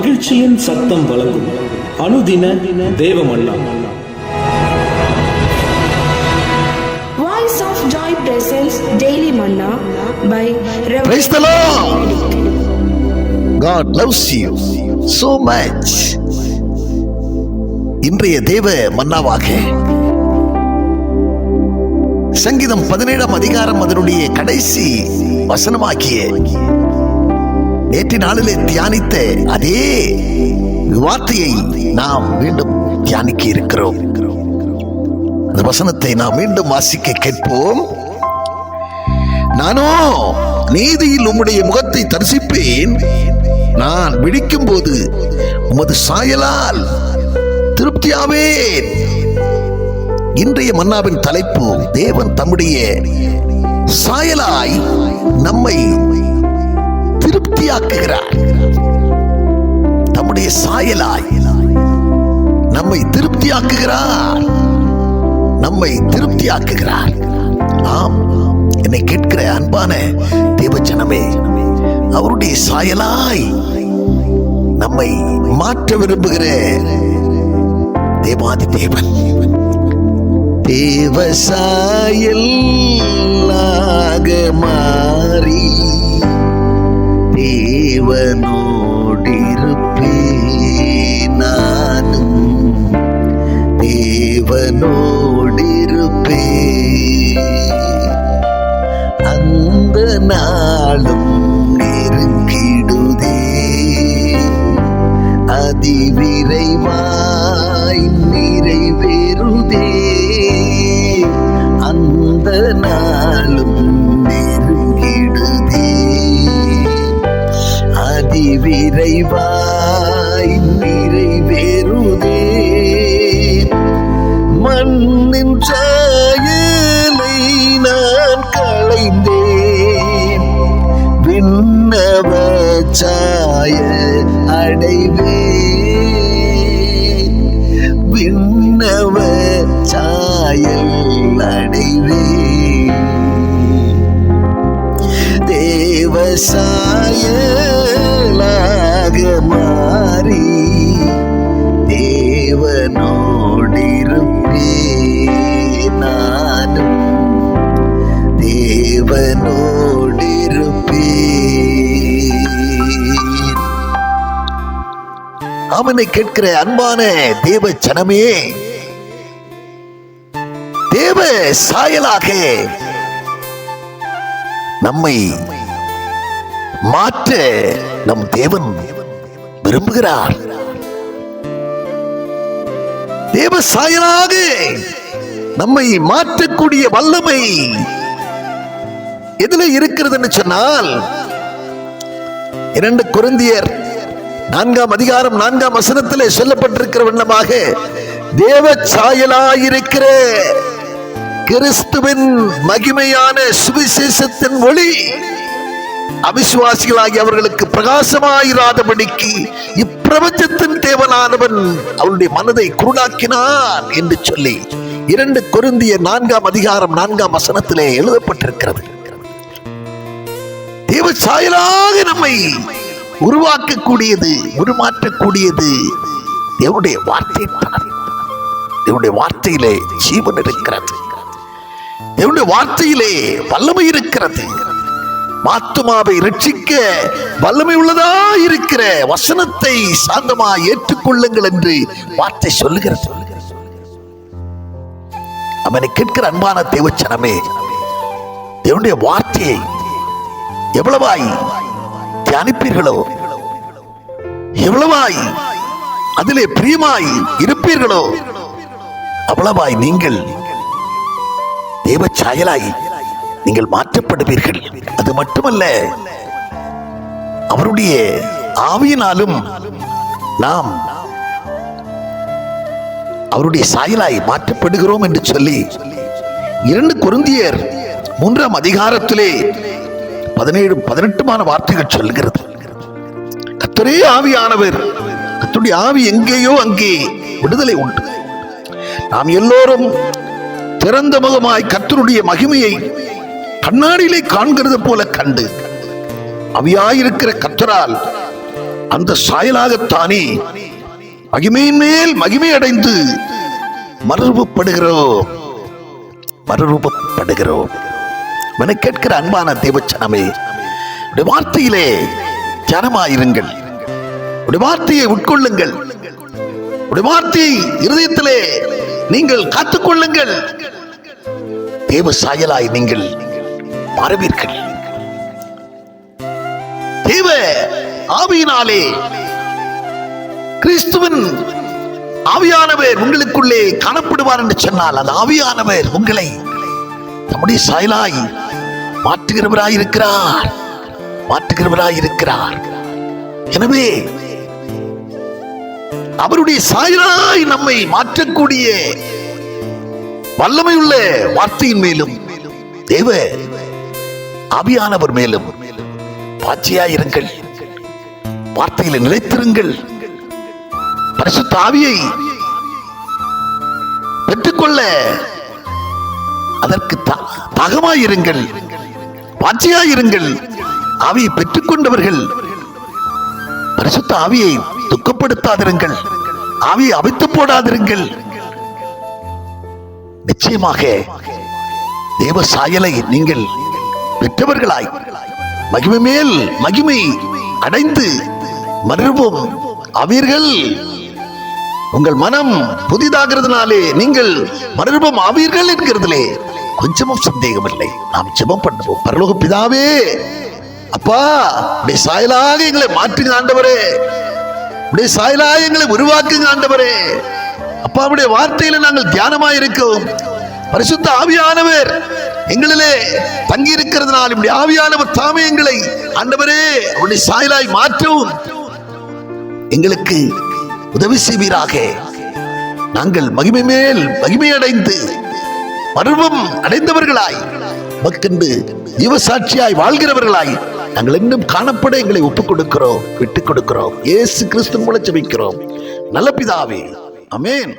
மகிழ்ச்சியின் சத்தம் வழங்கும் அனுதின தேவமன்னா. Voice of Joy presents Daily Manna by Rev. Praise the Lord. God loves you so much. இன்றைய தேவ மன்னாவாக சங்கீதம் 17 அதிகாரம் அதனுடைய கடைசி வசனமாக்கிய நேற்று நாளிலே தியானித்த அதே வார்த்தையை நாம் மீண்டும் தியானிக்க இருக்கிறோம். அந்த வசனத்தை நாம் மீண்டும் வாசிக்க கேட்போம். நானோ நீதியில் உம்முடைய முகத்தை தரிசிப்பேன், நான் விழிக்கும் போது உமது சாயலால் திருப்தியாவேன். இன்றைய மன்னாவின் தலைப்பு, தேவன் தம்முடைய சாயலாய் நம்மை திருப்தியாக்குகிறார். தம்முடைய சாயலாய் நம்மை திருப்தியாக்குகிறார், நம்மை திருப்தியாக்குகிறார். ஆம், என்னை கேட்கிற அன்பான தேவஜனமே, அவருடைய சாயலாய் நம்மை மாற்ற விரும்புகிற தேவாதி தேவன். தேவ சாயலாக மாறி தேவனோடிருப்பேன், நானும் தேவனோடிருப்பேன். அந்த நாளும் நெருங்கிடுதே, அதிவிரைவாய் நிறைவேறுதே. அந்த நாளும் நெருங்கிடுதே, அதிவிரைவாய் நிறைவேறுதே. மண்ணின் சாயலை நான் களைந்தேன், விண்ணவ சாய அடைவேன், விண்ணவ சாயல் அடைவேன். தேவ சாயலாக மாறி தேவனோடிருப்பேன், நானும் தேவனோடிருப்பேன். அவனை கேட்கிற அன்பான தேவ ஜனமே, தேவ சாயலாக நம்மை மாற்ற நம் தேவன் விரும்புகிறார். தேவ சாயலாக நம்மை மாற்றக்கூடிய வல்லமை எதுல இருக்கிறதுன்னு சொன்னால், 2 கொரிந்தியர் 4 அதிகாரம் 4 வசனத்திலே சொல்லப்பட்டிருக்கிற வண்ணமாக, தேவ சாயலாயிருக்கிற கிறிஸ்துவின் மகிமையான சுவிசேஷத்தின் ஒளி அவிசுவாசிகளாகி அவர்களுக்கு பிரகாசமாயிராதபடிக்கு இப்பிரபஞ்சத்தின் தேவனானவன் அவருடைய மனதை குருடாக்கினான் என்று சொல்லி 2 கொரிந்தியர் 4 அதிகாரம் 4 வசனத்திலே எழுதப்பட்டிருக்கிறது. தேவ சாயலாக நம்மை உருவாக்கக்கூடியது, உருமாற்றக்கூடியது தேவனுடைய வார்த்தை. தேவனுடைய வார்த்தையிலே ஜீவன் இருக்கிறது, தேவனுடைய வார்த்தையிலே வல்லமை இருக்கிறது. ஆத்துமாவை ரட்சிக்க வல்லமை உள்ளதா இருக்கிற வசனத்தை சாந்தமாய் ஏற்றுக்கொள்ளுங்கள் என்று வார்த்தை சொல்லுகிறது. அவனை கேட்கிற அன்பான தேவச்சனமே, தேவனுடைய வார்த்தையை எவ்வளவாய் தியானிப்பீர்களோ, எவ்வளவாய் அதிலே பிரியமாய் இருப்பீர்களோ, அவ்வளவாய் நீங்கள் தேவ சாயலாய் நீங்கள் மாற்றப்படுவீர்கள். அது மட்டுமல்ல, அவருடைய ஆவியினாலும் நாம் அவருடைய சாயலாய் மாற்றப்படுகிறோம் என்று சொல்லி 2 கொரிந்தியர் 3 அதிகாரத்திலே 17-18 வார்த்தைகள் சொல்கிறது. கர்த்தரே ஆவியானவர், கர்த்தருடைய ஆவி எங்கேயோ அங்கே விடுதலை உண்டு. நாம் எல்லோரும் திறந்த முகமாய் கர்த்தருடைய மகிமையை கண்ணாடியிலே காண்கிறது போல கண்டு, அவியாயிருக்கிற கர்த்தரால் அந்த சாயலாகத்தானே மகிமையின் மேல் மகிமை அடைந்து மறுரூபப்படுகிறோம். என கேட்கிற அன்பான தேவச்சனமே, உடைய வார்த்தையிலே தியானமாயிருங்கள். உடைய வார்த்தையை உட்கொள்ளுங்கள். உடைய வார்த்தையை இருதயத்திலே நீங்கள் காத்துக்கொள்ளுங்கள். தேவ சாயலாய் நீங்கள் மாறுவீர்கள். தேவ ஆவியினாலே கிறிஸ்துவின் ஆவியானவர் உங்களுக்குள்ளே காணப்படுவார் என்று சொன்னால், அந்த ஆவியானவர் உங்களை நம்முடைய சாயலாய் மாற்றுகிறவராயிருக்கிறார். எனவே அவருடைய சாயலாய் நம்மை மாற்றக்கூடிய வல்லமையுள்ள வார்த்தையின் மேலும் தேவ ஆவியானவர் மேலும் பாய்ச்சியாயிருங்கள். வார்த்தையில நிலைத்திருங்கள். பரிசுத்த ஆவியை பெற்றுக்கொள்ள அதற்கு தாகமாயிருங்கள், பாய்ச்சியாயிருங்கள். ஆவியை பெற்றுக்கொண்டவர்கள் பரிசுத்த ஆவியை துக்கப்படுத்தாதிருங்கள், ஆவியை அவித்து போடாதிருங்கள். நிச்சயமாக தேவ சாயலை நீங்கள் பெற்றவர்களாய் மகிமை மேல் மகிமை அடைந்து மறுபும் ஆவீர்கள். உங்கள் மனம் புதிதாகிறதுனாலே நீங்கள் மறுபும் ஆவீர்கள் என்கிறதுலே கொஞ்சமும் சந்தேகம் இல்லை. நாம் ஜெபம் பண்ணுவோம். பரலோக பிதாவே, அப்பா, உடைய சாயலாக எங்களை மாற்றுங்க ஆண்டவரே. உடைய சாயலாக எங்களை உருவாக்குங்க ஆண்டவரே. அப்பாவுடைய வார்த்தையில நாங்கள் தியானமாயிருக்கோம். பரிசுத்த ஆவியானவர் எங்களிலே தங்கி இருக்கிறதுனால் இப்படி ஆவியானவர் தாமே எங்களை ஆண்டவரே அவருடைய சாயலாய் மாற்றவும் எங்களுக்கு உதவி செய்வீராக. நாங்கள் மகிமை மேல் மகிமை அடைந்து மர்மம் அடைந்தவர்களாய் மக்கண்டு ஜீவசாட்சியாய் வாழ்கிறவர்களாய் நாங்கள் இன்னும் காணப்பட எங்களை ஒப்புக் கொடுக்கிறோம், விட்டுக் கொடுக்கிறோம். இயேசு கிறிஸ்து மூலம் ஜெபிக்கிறோம் நல்ல பிதாவே, ஆமென்.